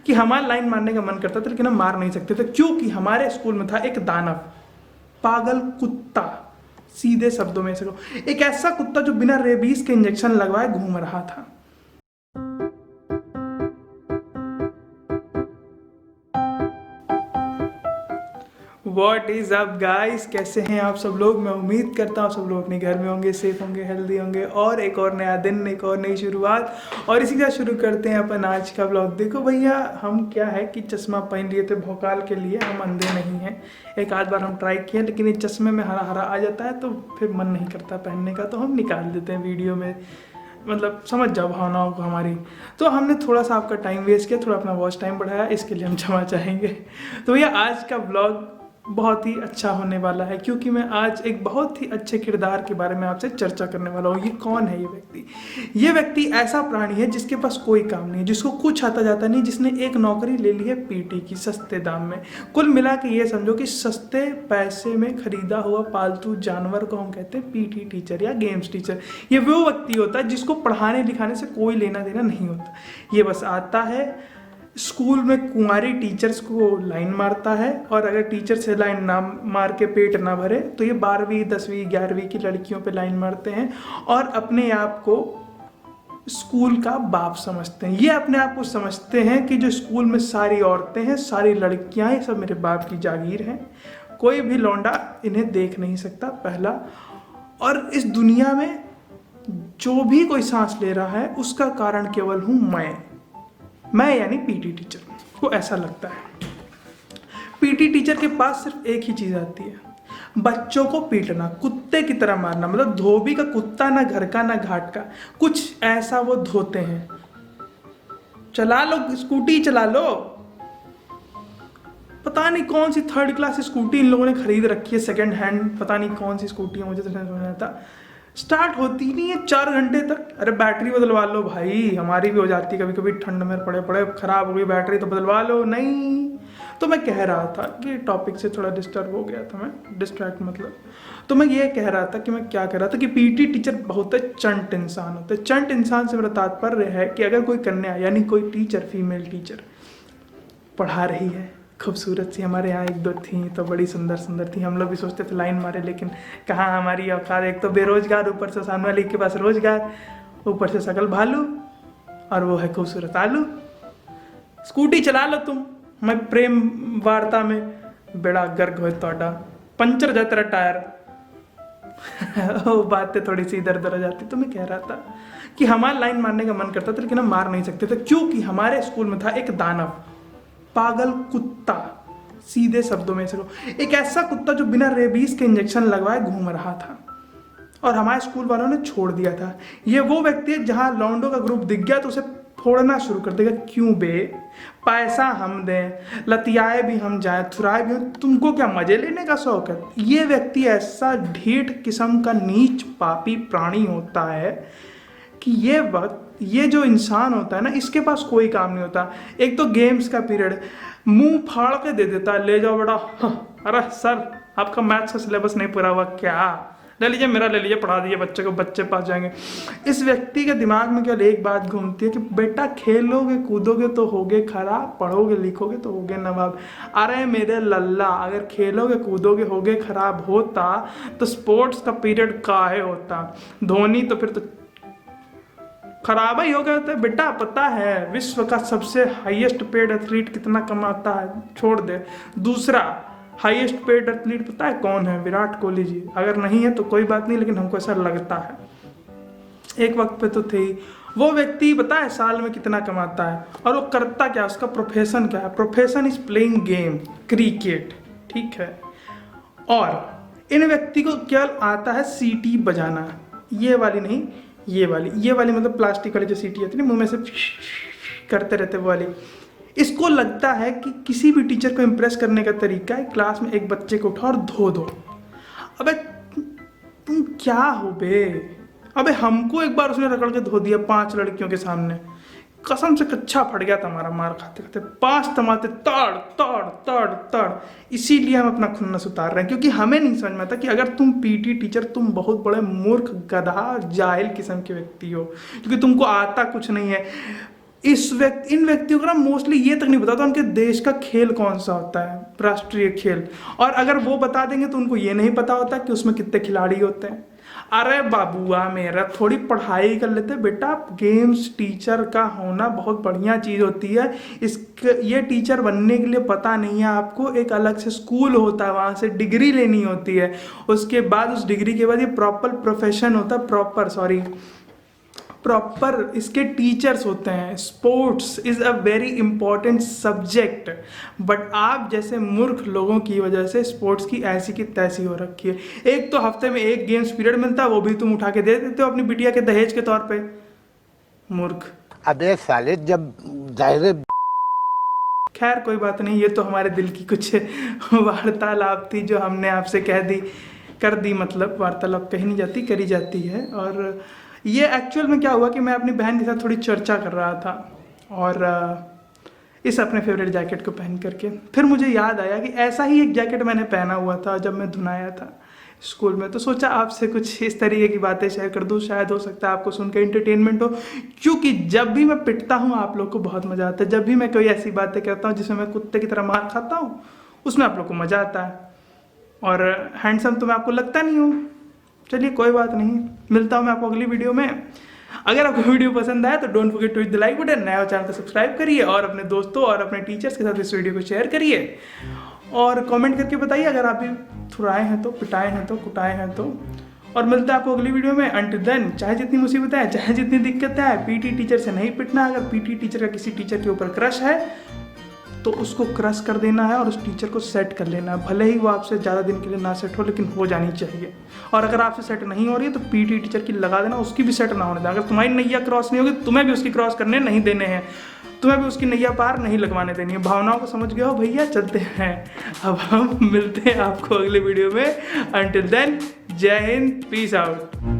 कि हमारा लाइन मारने का मन करता था लेकिन हम मार नहीं सकते थे, क्योंकि हमारे स्कूल में था एक दानव, पागल कुत्ता। सीधे शब्दों में से एक ऐसा कुत्ता जो बिना रेबीज के इंजेक्शन लगवाए घूम रहा था। वॉट इज अप गाइस, कैसे हैं आप सब लोग। मैं उम्मीद करता हूँ सब लोग अपने घर में होंगे, सेफ होंगे, हेल्दी होंगे। और एक और नया दिन, एक और नई शुरुआत, और इसी का शुरू करते हैं अपन आज का ब्लॉग। देखो भैया, हम क्या है कि चश्मा पहन लिए थे भोकाल के लिए, हम अंधे नहीं हैं। एक आध बार हम ट्राई किए, लेकिन ये चश्मे में हरा हरा आ जाता है तो फिर मन नहीं करता पहनने का, तो हम निकाल देते हैं वीडियो में। मतलब समझ जाओ भावनाओं को हमारी। तो हमने थोड़ा सा आपका टाइम वेस्ट किया, थोड़ा अपना वॉच टाइम बढ़ाया, इसके लिए हम क्षमा चाहेंगे। तो भैया आज का ब्लॉग बहुत ही अच्छा होने वाला है, क्योंकि मैं आज एक बहुत ही अच्छे किरदार के बारे में आपसे चर्चा करने वाला हूँ। ये कौन है ये व्यक्ति? ये व्यक्ति ऐसा प्राणी है जिसके पास कोई काम नहीं है, जिसको कुछ आता जाता नहीं, जिसने एक नौकरी ले ली है पीटी की सस्ते दाम में। कुल मिला के ये समझो कि सस्ते पैसे में खरीदा हुआ पालतू जानवर को हम कहते हैं पीटी टीचर या गेम्स टीचर। ये वो व्यक्ति होता है जिसको पढ़ाने लिखाने से कोई लेना देना नहीं होता। ये बस आता है, स्कूल में कुंवारी टीचर्स को लाइन मारता है, और अगर टीचर से लाइन ना मार के पेट ना भरे तो ये 12वीं 10वीं 11वीं की लड़कियों पे लाइन मारते हैं और अपने आप को स्कूल का बाप समझते हैं। ये अपने आप को समझते हैं कि जो स्कूल में सारी औरतें हैं, सारी लड़कियां हैं, सब मेरे बाप की जागीर हैं, कोई भी लौंडा इन्हें देख नहीं सकता, पहला। और इस दुनिया में जो भी कोई सांस ले रहा है उसका कारण केवल हूँ मैं यानी पीटी टीचर को। ऐसा लगता है पीटी टीचर के पास सिर्फ एक ही चीज आती है, बच्चों को पीटना, कुत्ते की तरह मारना। मतलब धोबी का कुत्ता, ना घर का ना घाट का, कुछ ऐसा वो धोते हैं। चला लो स्कूटी, चला लो। पता नहीं कौन सी 3rd क्लास स्कूटी इन लोगों ने खरीद रखी है, सेकंड हैंड, पता नहीं कौन सी स्कूटी है, मुझे तो समझ नहीं आता। स्टार्ट होती नहीं है 4 घंटे तक। अरे बैटरी बदलवा लो भाई, हमारी भी हो जाती है कभी कभी, ठंड में पड़े पड़े खराब हो गई बैटरी तो बदलवा लो। नहीं, तो मैं कह रहा था कि टॉपिक से थोड़ा डिस्टर्ब हो गया था मैं, डिस्ट्रैक्ट मतलब। तो मैं ये कह रहा था कि मैं क्या कह रहा था कि पीटी टीचर बहुत चंट इंसान होते हैं। चंट इंसान से मेरा तात्पर्य है कि अगर कोई कन्या यानी कोई टीचर, फीमेल टीचर पढ़ा रही है, खूबसूरत सी, हमारे यहाँ 1-2 थी तो बड़ी सुंदर सुंदर थी, हम लोग भी सोचते थे लाइन मारे, लेकिन कहाँ हमारी औकात। एक तो बेरोजगार, ऊपर से सामने वाले के पास रोजगार, ऊपर से सकल भालू, और वो है खूबसूरत आलू। स्कूटी चला लो तुम, मैं प्रेम वार्ता में बेड़ा गर्क हो तोड़ा, पंचर जा तेरा टायर। वो बातें थोड़ी सी इधर उधर हो जाती। तो मैं कह रहा था कि हमारा लाइन मारने का मन करता था लेकिन हम मार नहीं सकते थे, क्योंकि हमारे स्कूल में था एक दानव, पागल कुत्ता। सीधे शब्दों में से एक ऐसा कुत्ता जो बिना रेबीज के इंजेक्शन लगवाए घूम रहा था, और हमारे स्कूल वालों ने छोड़ दिया था। ये वो व्यक्ति है जहां लौंडों का ग्रुप दिख गया तो उसे फोड़ना शुरू कर देगा। क्यों बे, पैसा हम दें, लतियाए भी हम जाएं, थुराए भी हम, तुमको क्या मजे लेने का शौक है? ये व्यक्ति ऐसा ढीठ किस्म का नीच पापी प्राणी होता है कि ये जो इंसान होता है ना, इसके पास कोई काम नहीं होता। एक तो गेम्स का पीरियड मुंह फाड़ के दे देता है, ले जाओ बेटा। अरे सर, आपका मैथ्स का सिलेबस नहीं पूरा हुआ क्या? ले लीजिए, मेरा ले लीजिए, पढ़ा दीजिए बच्चे को, बच्चे पास जाएंगे। इस व्यक्ति के दिमाग में केवल एक बात घूमती है कि बेटा खेलोगे कूदोगे तो होगे खराब, पढ़ोगे लिखोगे तो होगे नवाब। अरे मेरे लल्ला, अगर खेलोगे कूदोगे होगे खराब होता तो स्पोर्ट्स का पीरियड काहे होता? धोनी तो फिर तो खराब ही हो गया होता है बेटा। पता है विश्व का सबसे हाईएस्ट पेड एथलीट कितना कमाता है? छोड़ दे। दूसरा हाईएस्ट पेड एथलीट पता है कौन है? विराट कोहली जी। अगर नहीं है तो कोई बात नहीं, लेकिन हमको ऐसा लगता है, एक वक्त पे तो थे ही। वो व्यक्ति पता है साल में कितना कमाता है, और वो करता क्या, उसका प्रोफेशन क्या है? Profession is playing game, cricket, ठीक है। और इन व्यक्ति को केवल आता है सीटी बजाना, ये वाली नहीं, ये वाली मतलब प्लास्टिक वाली जो सीटी होती है ना, मुंह में से करते रहते वो वाली। इसको लगता है कि किसी भी टीचर को इम्प्रेस करने का तरीका है क्लास में एक बच्चे को उठा और धो दो। अबे तुम क्या हो बे? अबे हमको एक बार उसने रगड़ के धो दिया 5 लड़कियों के सामने, कसम से कच्चा फट गया था हमारा मार खाते खाते। 5 तमाते तड़ तड़ तड़ तड़। इसीलिए हम अपना खुन्नस उतार रहे हैं, क्योंकि हमें नहीं समझ में आता कि अगर तुम पीटी टीचर, तुम बहुत बड़े मूर्ख गधा जाहिल किस्म के व्यक्ति हो, क्योंकि तुमको आता कुछ नहीं है। इन व्यक्तियों को ना मोस्टली ये तक नहीं पता था उनके देश का खेल कौन सा होता है, राष्ट्रीय खेल। और अगर वो बता देंगे तो उनको ये नहीं पता होता कि उसमें कितने खिलाड़ी होते हैं। अरे बाबूआ मेरा, थोड़ी पढ़ाई कर लेते बेटा। गेम्स टीचर का होना बहुत बढ़िया चीज़ होती है। ये टीचर बनने के लिए पता नहीं है आपको, एक अलग से स्कूल होता है, वहाँ से डिग्री लेनी होती है। उसके बाद उस डिग्री के बाद ये प्रॉपर प्रोफेशन होता है, प्रॉपर इसके टीचर्स होते हैं। Sports is a very important subject, but आप जैसे मूर्ख लोगों की वजह से स्पोर्ट्स की ऐसी की तैसी हो रखी है। एक तो हफ्ते में एक गेम्स पीरियड मिलता है, वो भी तुम उठा के दे देते हो अपनी बिटिया के दहेज के तौर पे। मूर्ख। अबे साले, जब जाहिर। खैर कोई बात नहीं, ये तो हमारे दिल की कुछ वार्तालाप थी जो हमने आपसे कर दी। मतलब वार्तालाप कही नहीं जाती, करी जाती है। और ये एक्चुअल में क्या हुआ कि मैं अपनी बहन के साथ थोड़ी चर्चा कर रहा था, और इस अपने फेवरेट जैकेट को पहन करके फिर मुझे याद आया कि ऐसा ही एक जैकेट मैंने पहना हुआ था जब मैं धुनाया था स्कूल में। तो सोचा आपसे कुछ इस तरीके की बातें शेयर कर दूँ, शायद हो सकता है आपको सुनकर एंटरटेनमेंट हो। क्योंकि जब भी मैं पिटता हूँ आप लोग को बहुत मज़ा आता है। जब भी मैं कोई ऐसी बातें करता हूँ जिसमें मैं कुत्ते की तरह मार खाता हूँ, उसमें आप लोग को मज़ा आता है। और हैंडसम तो मैं आपको लगता नहीं हूँ। चलिए कोई बात नहीं, मिलता हूँ मैं आपको अगली वीडियो में। अगर आपको वीडियो पसंद आया तो don't forget to hit the like button, नया चैनल को सब्सक्राइब करिए और अपने दोस्तों और अपने टीचर्स के साथ इस वीडियो को शेयर करिए। और कमेंट करके बताइए अगर आप भी थुराए हैं तो, पिटाए हैं तो, कुटाए हैं तो। और मिलता है आपको अगली वीडियो में। अंटिल देन, चाहे जितनी मुसीबतें हैं, चाहे जितनी दिक्कतें हैं, पीटी टीचर से नहीं पिटना। अगर पीटी टीचर का किसी टीचर के ऊपर क्रश है तो उसको क्रश कर देना है और उस टीचर को सेट कर लेना है। भले ही वो आपसे ज़्यादा दिन के लिए ना सेट हो, लेकिन हो जानी चाहिए। और अगर आपसे सेट नहीं हो रही है तो पीटी टीचर की लगा देना, उसकी भी सेट ना होने देना। अगर तुम्हारी नैया क्रॉस नहीं होगी, तुम्हें भी उसकी क्रॉस करने नहीं देने हैं, तुम्हें भी उसकी नैया पार नहीं लगवाने देनी है। भावनाओं को समझ गए हो भैया, चलते हैं। अब हम मिलते हैं आपको अगले वीडियो में। अंटिल देन, जय हिंद, पीस आउट।